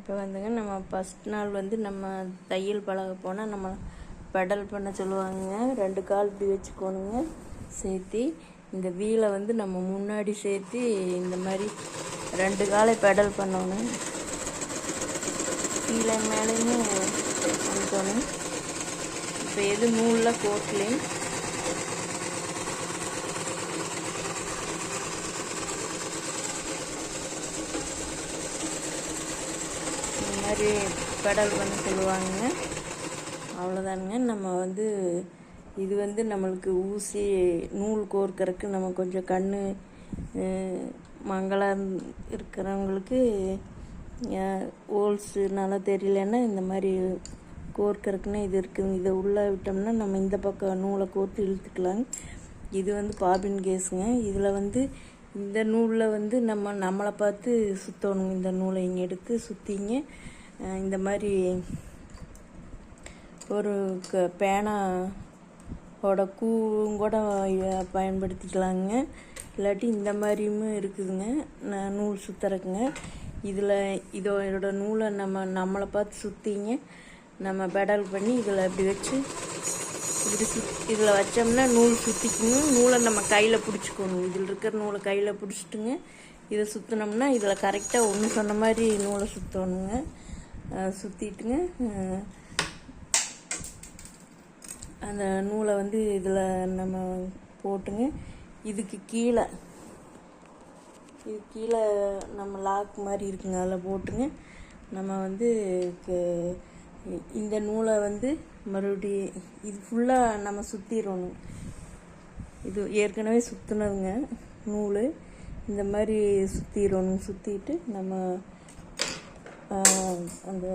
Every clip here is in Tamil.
இப்போ வந்துங்க நம்ம ஃபஸ்ட் நாள் வந்து நம்ம தையல் பழக போனால் நம்ம பெடல் பண்ண சொல்லுவாங்க. 2 கால் இப்படி வச்சுக்கோணுங்க. சேர்த்து இந்த வீலை வந்து நம்ம முன்னாடி சேர்த்து இந்த மாதிரி 2 காலை பெடல் பண்ணணும். கீழே மேலேயுமே பண்ணிக்கணும். இப்போ எது நூலில் கோட்லேயும் மாதிரி பெடல் பண்ண சொல்லுவாங்க. அவ்வளோதானுங்க. நம்ம வந்து இது வந்து நம்மளுக்கு ஊசி நூல் கோர்க்கறதுக்கு நம்ம கொஞ்சம் கண் மங்களாக இருக்கிறவங்களுக்கு ஹோல்ஸு நல்லா தெரியலன்னா இந்த மாதிரி கோர்க்கறதுக்குன்னு இது இருக்குது. இதை உள்ளே விட்டோம்னா நம்ம இந்த பக்கம் நூலை கோர்த்து இழுத்துக்கலாங்க. இது வந்து பாபின் கேஸுங்க. இதில் வந்து இந்த நூலில் வந்து நம்மளை பார்த்து சுற்றணுங்க. இந்த நூலை இங்கே எடுத்து சுற்றிங்க இந்த மாதிரி ஒரு பேனாவோட கூட பயன்படுத்திக்கலாங்க. இல்லாட்டி இந்த மாதிரியும் இருக்குதுங்க நூல் சுற்றுறக்குங்க. இதோட நூலை நம்மளை பார்த்து சுற்றிங்க நம்ம பெடல் பண்ணி இதில் இப்படி வச்சு இப்படி இதில் வச்சோம்னா நூல் சுற்றிக்கணும். நூலை நம்ம கையில் பிடிச்சிக்கணும். இதில் இருக்கிற நூலை கையில் பிடிச்சிட்டுங்க இதை சுற்றினோம்னா இதில் கரெக்டாக ஒன்று சொன்ன மாதிரி நூலை சுற்றணுங்க. சுற்றிட்டுங்க அந்த நூலை வந்து இதில் நம்ம போட்டுங்க. இது கீழே நம்ம லாக் மாதிரி இருக்குங்க. அதில் போட்டுங்க நம்ம வந்து இந்த நூலை வந்து மறுபடியும் இது ஃபுல்லாக நம்ம சுற்றிடணும். இது ஏற்கனவே சுற்றுனதுங்க நூல். இந்த மாதிரி சுற்றிடணும். சுற்றிட்டு நம்ம அந்த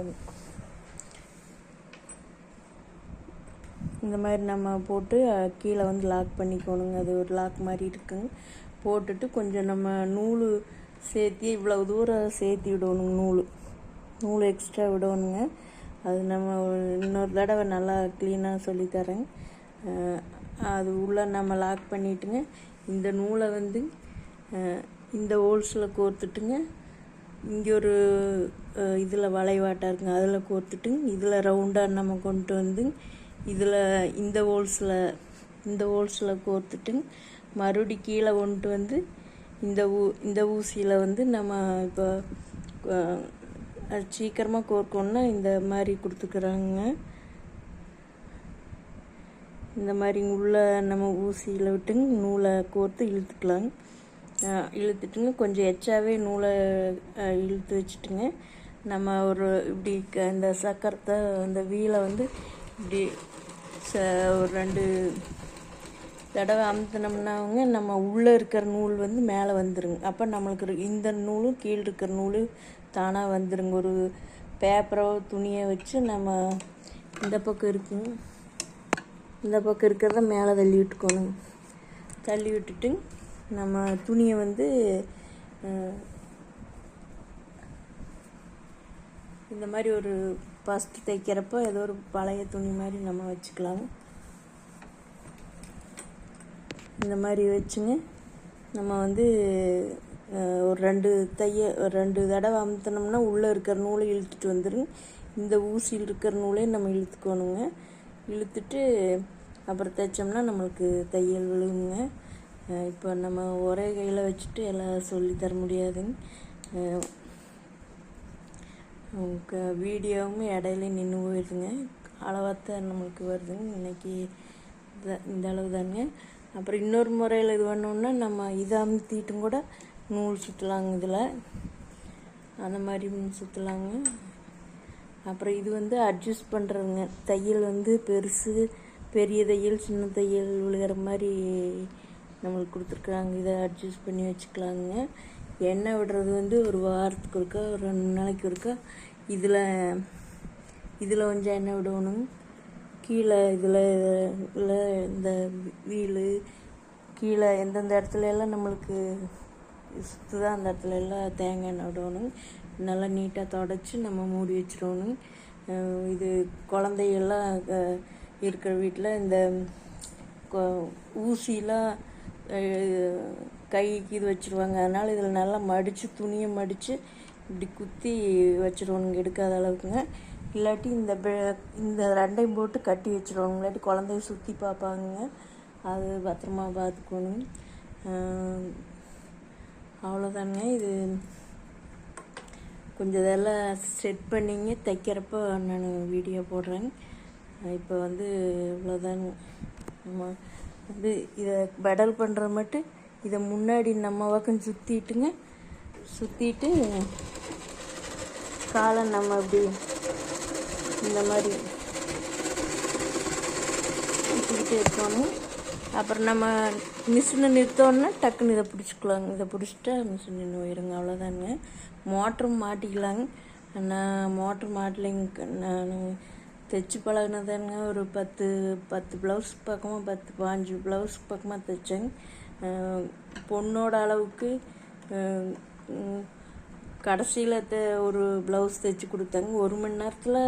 இந்த மாதிரி நம்ம போட்டு கீழே வந்து லாக் பண்ணிக்கணுங்க. அது ஒரு லாக் மாதிரி இருக்குங்க. போட்டுட்டு கொஞ்சம் நம்ம நூல் சேர்த்தி இவ்வளோ தூரம் சேர்த்தி விடணுங்க. நூல் எக்ஸ்ட்ரா விடணுங்க. அது நம்ம இன்னொரு தடவை நல்லா க்ளீனாக சொல்லித்தரேங்க. அது உள்ளே நம்ம லாக் பண்ணிவிட்டுங்க இந்த நூலை வந்து இந்த ஹோல்ஸில் கோர்த்துட்டுங்க. இங்கே ஒரு இதில் வளைவாட்டாக இருக்குங்க. அதில் கோர்த்துட்டுங்க இதில் ரவுண்டாக நம்ம கொண்டு வந்து இதில் இந்த ஹோல்ஸில் கோர்த்துட்டுங்க மறுபடி கீழே கொண்டு வந்து இந்த ஊசியில் வந்து நம்ம இப்போ சீக்கிரமாக கோர்க்கணுன்னா இந்த மாதிரி கொடுத்துக்குறாங்க. இந்த மாதிரி உள்ளே நம்ம ஊசியில் விட்டுங்க நூலை கோர்த்து இழுத்துக்கலாங்க. இழுத்துட்டுங்க கொஞ்சம் எச்சாவே நூலை இழுத்து வச்சுட்டுங்க நம்ம ஒரு இப்படி இந்த சக்கரத்தை அந்த வீலை வந்து இப்படி ஒரு 2 தடவை அமுத்தினோம்னாங்க நம்ம உள்ளே இருக்கிற நூல் வந்து மேலே வந்துடுங்க. அப்போ நம்மளுக்கு இந்த நூலும் கீழே இருக்கிற நூல் தானாக வந்துடுங்க. ஒரு பேப்பரோ துணியை வச்சு நம்ம இந்த பக்கம் இருக்குங்க. இந்த பக்கம் இருக்கிறத மேலே தள்ளி விட்டுக்கணும். தள்ளி விட்டுட்டு நம்ம துணியை வந்து இந்த மாதிரி ஒரு ஃபஸ்ட்டு தைக்கிறப்போ ஏதோ ஒரு பழைய துணி மாதிரி நம்ம வச்சுக்கலாம். இந்த மாதிரி வச்சுங்க நம்ம வந்து ஒரு 2 தடவை அமுத்தினோம்னா உள்ளே இருக்கிற நூலை இழுத்துட்டு வந்துடுங்க. இந்த ஊசியில் இருக்கிற நூலே நம்ம இழுத்துக்கணுங்க. இழுத்துட்டு அப்புறம் தைச்சோம்னா நம்மளுக்கு தையல் விழுகுங்க. இப்போ நம்ம ஒரே கையில் வச்சுட்டு எல்லாம் சொல்லித்தர முடியாதுங்க. வீடியோவும் இடையில நின்று போயிடுதுங்க. அளவாக நம்மளுக்கு வருதுங்க. இன்றைக்கி இந்த அளவு தாங்க. அப்புறம் இன்னொரு முறையில் இது பண்ணோன்னா நம்ம இதை அமுத்திட்டும் கூட நூல் சுற்றலாங்க. இதில் அந்த மாதிரி சுற்றலாங்க. அப்புறம் இது வந்து அட்ஜஸ்ட் பண்ணுறதுங்க. தையல் வந்து பெரிய தையல் சின்ன தையல் விழுகிற மாதிரி நம்மளுக்கு கொடுத்துருக்குறாங்க. இதை அட்ஜஸ்ட் பண்ணி வச்சுக்கலாங்க. எண்ணெய் விடுறது வந்து ஒரு வாரத்துக்கு ஒருக்கா ஒரு 2 நாளைக்கு ஒருக்கா இதில் கொஞ்சம் எண்ணெய் விடணும். கீழே இதில் இந்த வீலு கீழே எந்தெந்த இடத்துல எல்லாம் நம்மளுக்கு சுற்றுதா அந்த இடத்துல எல்லாம் தேங்காய் எண்ணெய் விடணும். நல்லா நீட்டாக தொடச்சி நம்ம மூடி வச்சிடணும். இது குழந்தைகள்லாம் இருக்கிற வீட்டில் இந்த ஊசிலாம் கைக்கு இது வச்சுருவாங்க. அதனால் இதில் நல்லா துணியை மடித்து இப்படி குத்தி வச்சிருவோனுங்க எடுக்காத அளவுக்குங்க. இல்லாட்டி இந்த ரெண்டையும் போட்டு கட்டி வச்சிருவோங்க, இல்லாட்டி குழந்தைய சுற்றி பார்ப்பாங்க. அது பத்திரமா பார்த்துக்கணும். அவ்வளோதாங்க. இது கொஞ்சம் இதெல்லாம் செட் பண்ணிங்க தைக்கிறப்போ நான் வீடியோ போடுறேங்க. இப்போ வந்து இவ்வளோதாங்க. நம்ம வந்து இதை பெடல் பண்ணுற மட்டும் இதை முன்னாடி நம்ம பக்கம் சுற்றிட்டு காலை நம்ம அப்படி இந்த மாதிரி சுற்றிக்கிட்டே இருக்கணும். அப்புறம் நம்ம மிஷினை நிறுத்தோன்னா டக்குன்னு இதை பிடிச்சிக்கலாங்க. இதை பிடிச்சிட்டா மிஷின் நின்று போயிருங்க. அவ்வளோதாங்க. மோட்டரும் மாட்டிக்கலாங்க. நான் மோட்ரு மாட்டலைங்க. நான் தைச்சி பழகினதாங்க. ஒரு 10 ப்ளவுஸ் பக்கமாக 10-15 ப்ளவுஸ் பக்கமாக தைச்சேங்க. பொண்ணோட அளவுக்கு கடைசியில் ஒரு ப்ளவுஸ் தைச்சி கொடுத்தாங்க. 1 மணி நேரத்தில்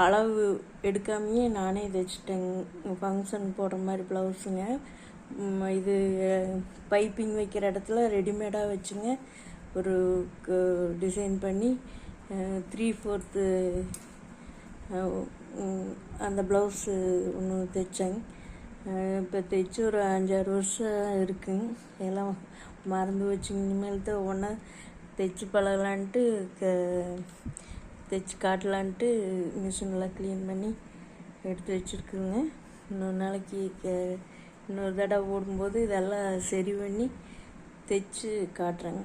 அளவு எடுக்காமையே நானே தைச்சிட்டேங்க. ஃபங்க்ஷன் போடுற மாதிரி ப்ளவுஸுங்க. இது பைப்பிங் வைக்கிற இடத்துல ரெடிமேடாக வச்சுங்க ஒரு டிசைன் பண்ணி 3/4 அந்த ப்ளவுஸு ஒன்று தைச்சேங்க. இப்போ தைச்சி ஒரு 5-6 வருஷம் இருக்குங்க. எல்லாம் மறந்து வச்சுங்க. இனிமேல் தான் ஒவ்வொன்றா தைச்சி பழகலான்ட்டு தைச்சி காட்டலான்ட்டு மிஷினெலாம் க்ளீன் பண்ணி எடுத்து வச்சுருக்குங்க. இன்னொரு நாளைக்கு இன்னொரு தடவை ஓடும்போது இதெல்லாம் சரி பண்ணி தைச்சி காட்டுறேங்க.